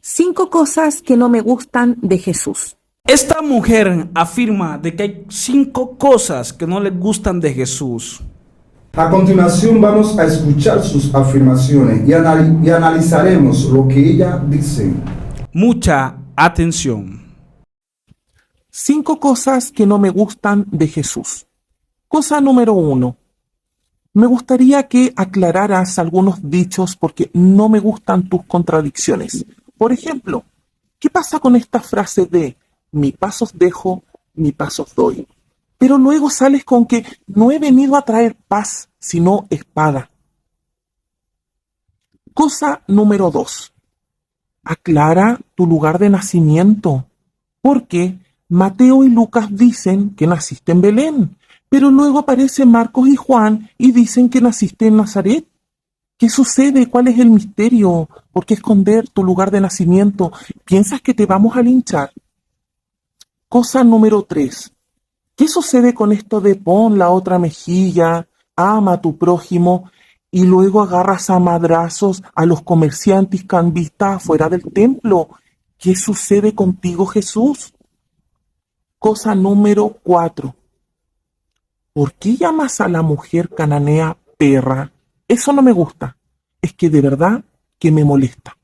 5 cosas que no me gustan de Jesús. Esta mujer afirma de que hay 5 cosas que no le gustan de Jesús. A continuación vamos a escuchar sus afirmaciones y analizaremos lo que ella dice. Mucha atención. 5 cosas que no me gustan de Jesús. Cosa número 1. Me gustaría que aclararas algunos dichos porque no me gustan tus contradicciones. Por ejemplo, ¿qué pasa con esta frase de mi paz os dejo, mi paz os doy? Pero luego sales con que no he venido a traer paz, sino espada. Cosa número 2. Aclara tu lugar de nacimiento, porque Mateo y Lucas dicen que naciste en Belén, pero luego aparecen Marcos y Juan y dicen que naciste en Nazaret. ¿Qué sucede? ¿Cuál es el misterio? ¿Por qué esconder tu lugar de nacimiento? ¿Piensas que te vamos a linchar? Cosa número 3. ¿Qué sucede con esto de pon la otra mejilla, ama a tu prójimo y luego agarras a madrazos a los comerciantes cambistas afuera del templo? ¿Qué sucede contigo, Jesús? Cosa número 4. ¿Por qué llamas a la mujer cananea perra? Eso no me gusta. Es que de verdad que me molesta.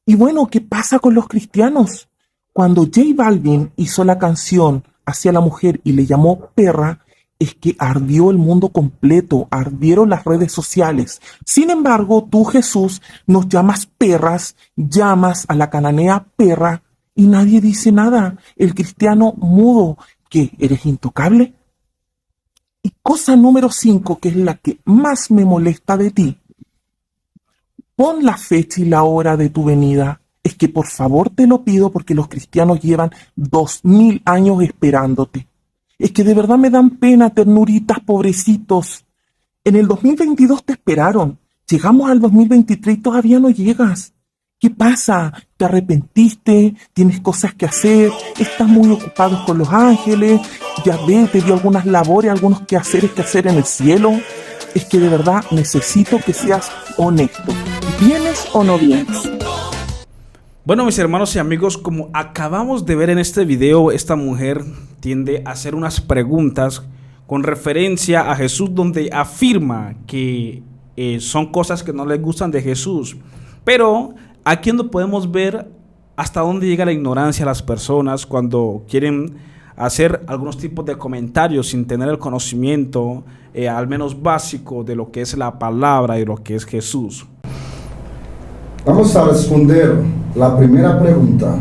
Y bueno, ¿qué pasa con los cristianos? Cuando J Balvin hizo la canción hacia la mujer y le llamó perra, es que ardió el mundo completo, ardieron las redes sociales. Sin embargo, tú, Jesús, nos llamas perras, llamas a la cananea perra y nadie dice nada. El cristiano mudo, ¿qué? ¿Eres intocable? Y cosa número 5, que es la que más me molesta de ti. Pon la fecha y la hora de tu venida. Es que por favor te lo pido porque los cristianos llevan 2000 años esperándote. Es que de verdad me dan pena, ternuritas, pobrecitos. En el 2022 te esperaron. Llegamos al 2023 y todavía no llegas. ¿Qué pasa? ¿Te arrepentiste? ¿Tienes cosas que hacer? ¿Estás muy ocupado con los ángeles? ¿Ya ves, te dio algunas labores, algunos quehaceres que hacer en el cielo? Es que de verdad necesito que seas honesto. ¿Vienes o no vienes? Bueno, mis hermanos y amigos, como acabamos de ver en este video, esta mujer tiende a hacer unas preguntas con referencia a Jesús donde afirma que son cosas que no le gustan de Jesús. Pero aquí no podemos ver hasta dónde llega la ignorancia a las personas cuando quieren hacer algunos tipos de comentarios sin tener el conocimiento al menos básico de lo que es la palabra y lo que es Jesús. Vamos a responder la primera pregunta.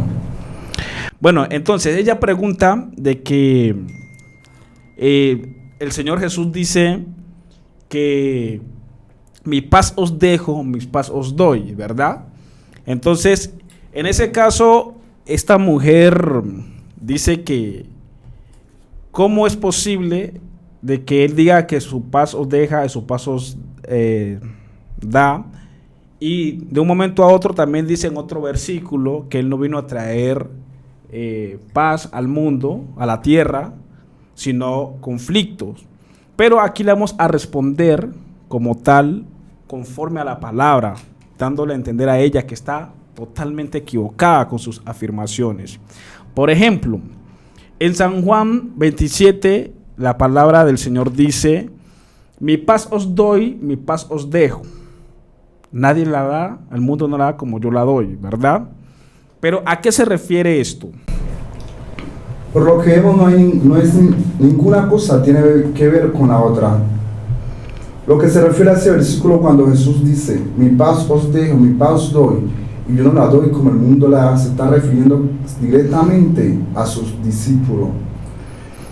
Bueno, entonces ella pregunta de que el Señor Jesús dice que mi paz os dejo, mi paz os doy, ¿verdad? Entonces, en ese caso, esta mujer dice que ¿cómo es posible de que Él diga que su paz os deja y su paz os da? Y de un momento a otro también dice en otro versículo que Él no vino a traer paz al mundo, a la tierra, sino conflictos. Pero aquí le vamos a responder como tal, conforme a la palabra, dándole a entender a ella que está totalmente equivocada con sus afirmaciones. Por ejemplo, en San Juan 27, la palabra del Señor dice, mi paz os doy, mi paz os dejo. Nadie la da, el mundo no la da como yo la doy, ¿verdad? Pero ¿a qué se refiere esto? Por lo que vemos, no es ninguna cosa tiene que ver con la otra. Lo que se refiere a ese versículo cuando Jesús dice, mi paz os dejo, mi paz os doy, y yo no la doy como el mundo la da, se está refiriendo directamente a sus discípulos.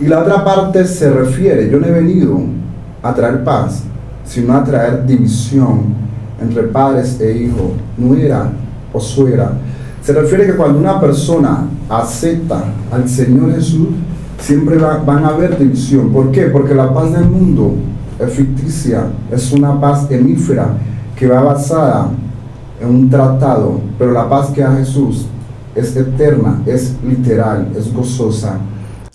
Y la otra parte se refiere, yo no he venido a traer paz, sino a traer división entre padres e hijos, nuera o suegra. Se refiere que cuando una persona acepta al Señor Jesús, siempre van a haber división. ¿Por qué? Porque la paz del mundo es ficticia, es una paz efímera que va basada en un tratado, pero la paz que da Jesús es eterna, es literal, es gozosa.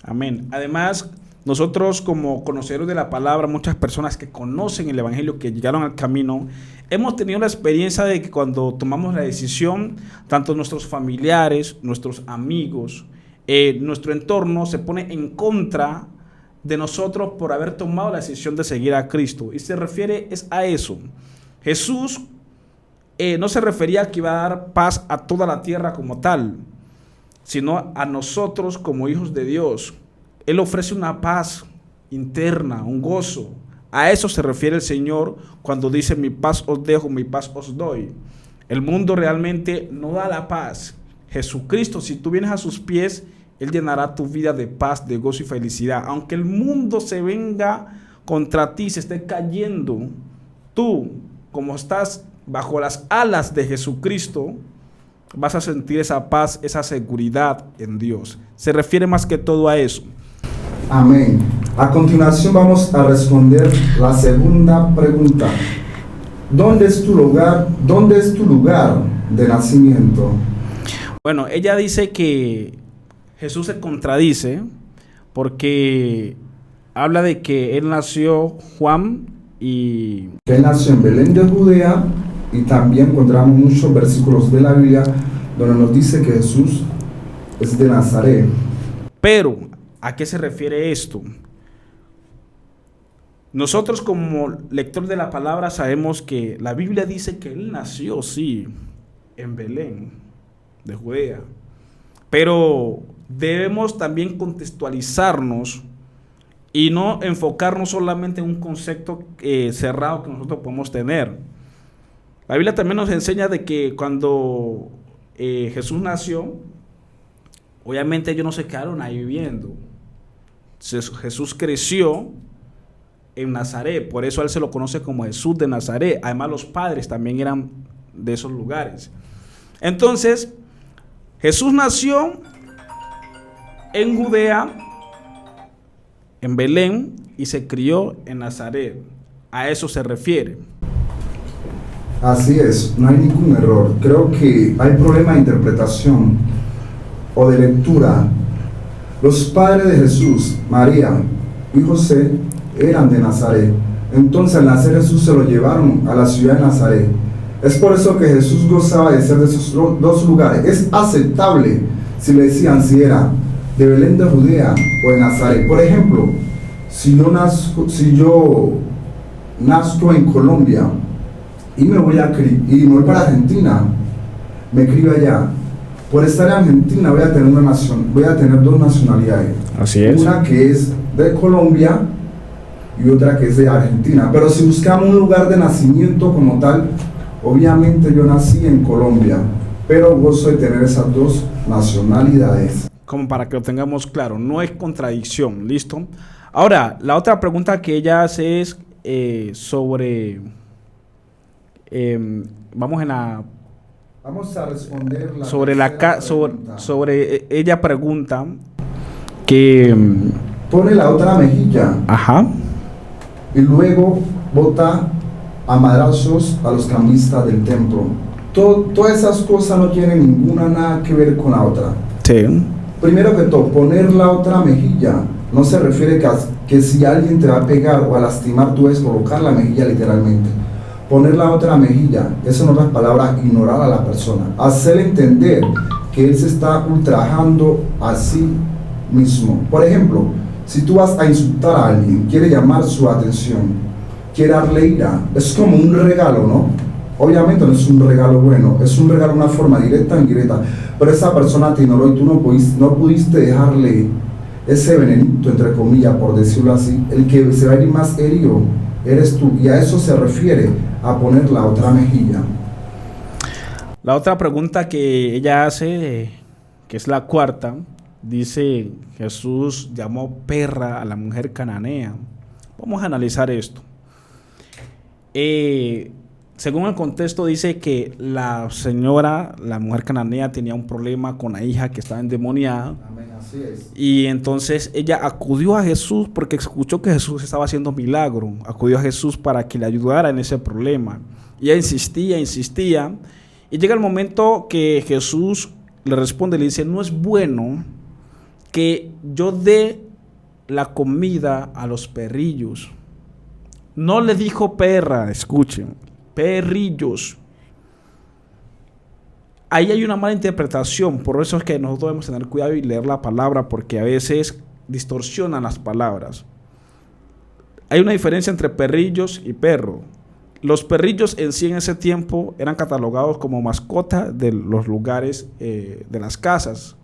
Amén. Además, nosotros como conocedores de la palabra, muchas personas que conocen el Evangelio, que llegaron al camino, hemos tenido la experiencia de que cuando tomamos la decisión, tanto nuestros familiares, nuestros amigos, nuestro entorno se pone en contra de nosotros por haber tomado la decisión de seguir a Cristo. Y se refiere a eso. Jesús no se refería a que iba a dar paz a toda la tierra como tal, sino a nosotros como hijos de Dios. Él ofrece una paz interna, un gozo. A eso se refiere el Señor cuando dice: mi paz os dejo, mi paz os doy. El mundo realmente no da la paz. Jesucristo, si tú vienes a sus pies, Él llenará tu vida de paz, de gozo y felicidad. Aunque el mundo se venga contra ti, se esté cayendo, tú, como estás bajo las alas de Jesucristo, vas a sentir esa paz, esa seguridad en Dios. Se refiere más que todo a eso. Amén. A continuación vamos a responder la segunda pregunta. ¿Dónde es tu lugar? ¿Dónde es tu lugar de nacimiento? Bueno, ella dice que Jesús se contradice porque habla de que él nació Juan y... Que él nació en Belén de Judea, y también encontramos muchos versículos de la Biblia donde nos dice que Jesús es de Nazaret. Pero, ¿a qué se refiere esto? Nosotros como lectores de la palabra sabemos que la Biblia dice que él nació, sí, en Belén de Judea, pero debemos también contextualizarnos y no enfocarnos solamente en un concepto cerrado que nosotros podemos tener. La Biblia también nos enseña de que cuando Jesús nació, obviamente ellos no se quedaron ahí viviendo. Jesús creció en Nazaret, por eso a él se lo conoce como Jesús de Nazaret. Además, los padres también eran de esos lugares. Entonces, Jesús nació en Judea, en Belén, y se crió en Nazaret. A eso se refiere. Así es, no hay ningún error. Creo que hay problema de interpretación o de lectura. Los padres de Jesús, María y José, eran de Nazaret. Entonces al nacer Jesús se lo llevaron a la ciudad de Nazaret. Es por eso que Jesús gozaba de ser de esos dos lugares. Es aceptable si le decían si era de Belén de Judea o de Nazaret. Por ejemplo, si yo nazco en Colombia y me voy para Argentina, me crio allá. Por estar en Argentina voy a tener dos nacionalidades. Así es. Una que es de Colombia y otra que es de Argentina. Pero si buscamos un lugar de nacimiento como tal, obviamente yo nací en Colombia, pero gozo de tener esas dos nacionalidades. Como para que lo tengamos claro, no es contradicción, ¿listo? Ahora, la otra pregunta que ella hace es sobre... vamos a responder sobre ella pregunta que pone la otra mejilla, ajá, y luego bota a madrazos a los cambistas del templo. Todas esas cosas no tienen nada que ver con la otra. Sí. Primero que todo, poner la otra mejilla no se refiere que si alguien te va a pegar o a lastimar, tú debes colocar la mejilla literalmente. Poner la otra mejilla, eso en otras palabras, ignorar a la persona, hacerle entender que él se está ultrajando a sí mismo. Por ejemplo, si tú vas a insultar a alguien, quiere llamar su atención, quiere darle ira, es como un regalo, ¿no? Obviamente no es un regalo bueno, es un regalo de una forma directa o indirecta, pero esa persona te ignoró y tú no pudiste dejarle ese venenito, entre comillas, por decirlo así. El que se va a ir más herido eres tú, y a eso se refiere a poner la otra mejilla. La otra pregunta que ella hace, que es la cuarta, dice: Jesús llamó perra a la mujer cananea. Vamos a analizar esto. Según el contexto, dice que la mujer cananea, tenía un problema con la hija que estaba endemoniada. Amén, así es. Y entonces ella acudió a Jesús porque escuchó que Jesús estaba haciendo milagro. Acudió a Jesús para que le ayudara en ese problema. Y ella insistía. Y llega el momento que Jesús le responde, le dice: no es bueno que yo dé la comida a los perrillos. No le dijo perra, escuchen, perrillos. Ahí hay una mala interpretación, por eso es que nosotros debemos tener cuidado y leer la palabra, porque a veces distorsionan las palabras. Hay una diferencia entre perrillos y perro. Los perrillos en sí en ese tiempo eran catalogados como mascota de los lugares, de las casas.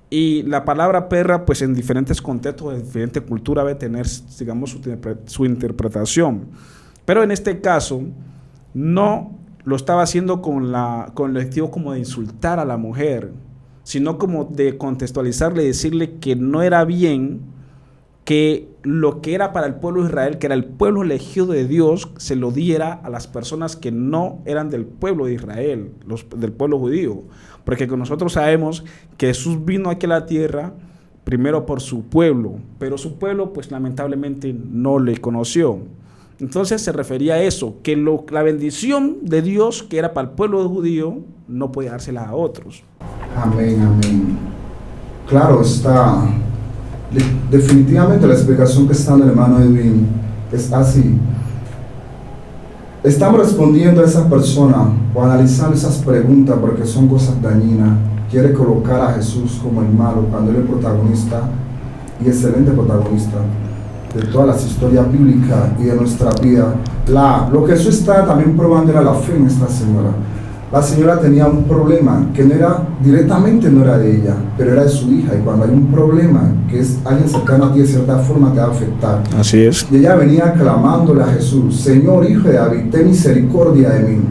Y la palabra perra, pues en diferentes contextos, de diferente cultura, debe tener, digamos, su interpretación. Pero en este caso, no lo estaba haciendo con el objetivo como de insultar a la mujer, sino como de contextualizarle y decirle que no era bien que lo que era para el pueblo de Israel, que era el pueblo elegido de Dios, se lo diera a las personas que no eran del pueblo de Israel, del pueblo judío. Porque nosotros sabemos que Jesús vino aquí a la tierra primero por su pueblo, pero su pueblo pues lamentablemente no le conoció. Entonces se refería a eso, que la bendición de Dios que era para el pueblo judío no puede dársela a otros. Amén, amén. Claro está. Definitivamente la explicación que está en el hermano Edwin es así. Estamos respondiendo a esa persona o analizando esas preguntas porque son cosas dañinas. Quiere colocar a Jesús como el malo cuando él es protagonista y excelente protagonista de todas las historias bíblicas y de nuestra vida. Lo que Jesús está también probando era la fe en esta señora. La señora tenía un problema que no era de ella, pero era de su hija. Y cuando hay un problema que es alguien cercano a ti, de cierta forma te va a afectar. Así es. Y ella venía clamándole a Jesús: Señor, hijo de David, ten misericordia de mí.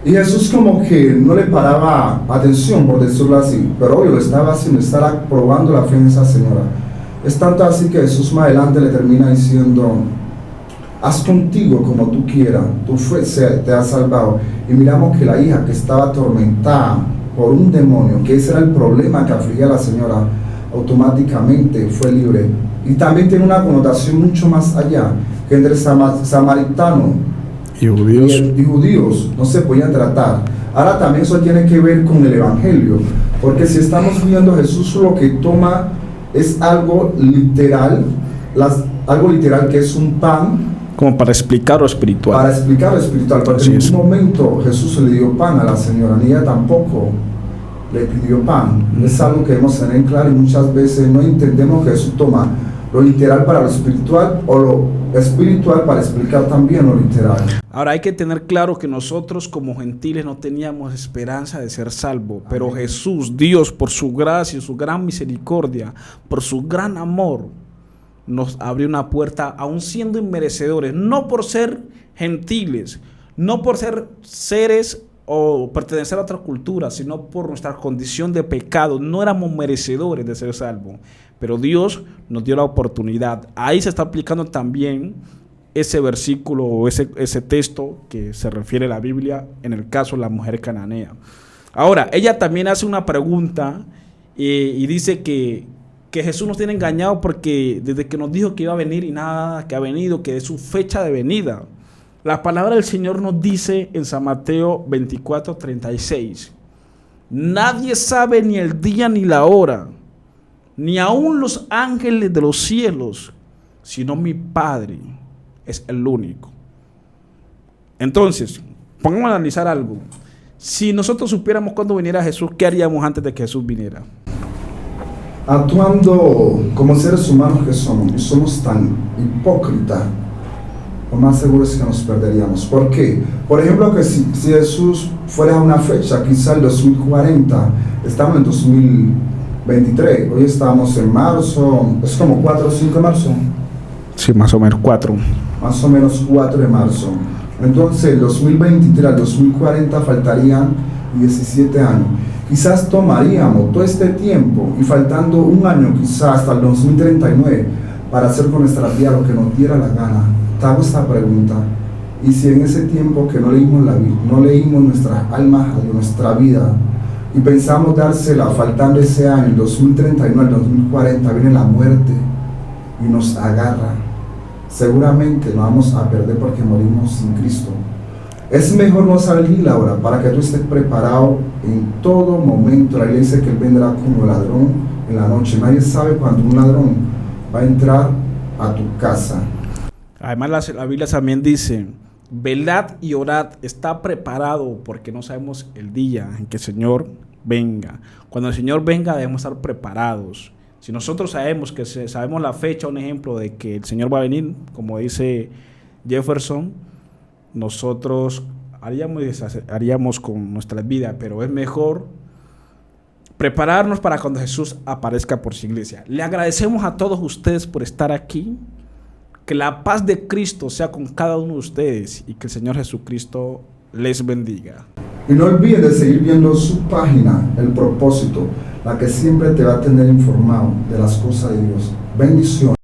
Y Jesús como que no le paraba atención, por decirlo así, pero obvio lo estaba haciendo, estaba probando la fe en esa señora. Es tanto así que Jesús más adelante le termina diciendo: haz contigo como tú quieras, tu fe te ha salvado. Y miramos que la hija que estaba atormentada por un demonio, que ese era el problema que afligía a la señora, automáticamente fue libre. Y también tiene una connotación mucho más allá, que entre samaritanos y judíos no se podían tratar. Ahora también eso tiene que ver con el evangelio, porque si estamos viendo a Jesús, lo que toma es algo literal, que es un pan, como para explicar lo espiritual. Para explicar lo espiritual, porque en ningún momento Jesús le dio pan a la señora, ni ella tampoco le pidió pan. Es algo que debemos tener claro, y muchas veces no entendemos que Jesús toma lo literal para lo espiritual o lo espiritual para explicar también lo literal. Ahora hay que tener claro que nosotros como gentiles no teníamos esperanza de ser salvos, pero Jesús, Dios, por su gracia, su gran misericordia, por su gran amor, nos abrió una puerta, aún siendo inmerecedores, no por ser gentiles, no por ser seres o pertenecer a otra cultura, sino por nuestra condición de pecado. No éramos merecedores de ser salvos, pero Dios nos dio la oportunidad. Ahí se está aplicando también ese versículo o ese texto que se refiere a la Biblia, en el caso de la mujer cananea. Ahora, ella también hace una pregunta y dice que Jesús nos tiene engañado porque desde que nos dijo que iba a venir y nada que ha venido, que es su fecha de venida. La palabra del Señor nos dice en San Mateo 24:36: nadie sabe ni el día ni la hora, ni aun los ángeles de los cielos, sino mi Padre es el único. Entonces, pongamos a analizar algo. Si nosotros supiéramos cuándo viniera Jesús, ¿qué haríamos antes de que Jesús viniera? Actuando como seres humanos que somos, y somos tan hipócritas, lo más seguro es que nos perderíamos. ¿Por qué? Por ejemplo, que si Jesús fuera a una fecha, quizá el 2040, estamos en 2023, hoy estamos en marzo, es como 4 o 5 de marzo. Sí, más o menos 4. Más o menos 4 de marzo. Entonces, el 2023 al 2040 faltarían 17 años. Quizás tomaríamos todo este tiempo y faltando un año, quizás hasta el 2039, para hacer con nuestra vida lo que nos diera la gana. Te hago esta pregunta: y si en ese tiempo que no leímos nuestras almas de nuestra vida y pensamos dársela faltando ese año, el 2039 al 2040, viene la muerte y nos agarra, seguramente nos vamos a perder porque morimos sin Cristo. Es mejor no salir la hora para que tú estés preparado en todo momento. La Biblia dice que Él vendrá como ladrón en la noche. Nadie sabe cuándo un ladrón va a entrar a tu casa. Además, la Biblia también dice, velad y orad, está preparado porque no sabemos el día en que el Señor venga. Cuando el Señor venga debemos estar preparados. Si nosotros sabemos la fecha, un ejemplo de que el Señor va a venir, como dice Jefferson, nosotros haríamos con nuestra vida, pero es mejor prepararnos para cuando Jesús aparezca por su iglesia. Le agradecemos a todos ustedes por estar aquí. Que la paz de Cristo sea con cada uno de ustedes y que el Señor Jesucristo les bendiga. Y no olvides de seguir viendo su página, El Propósito, la que siempre te va a tener informado de las cosas de Dios. Bendiciones.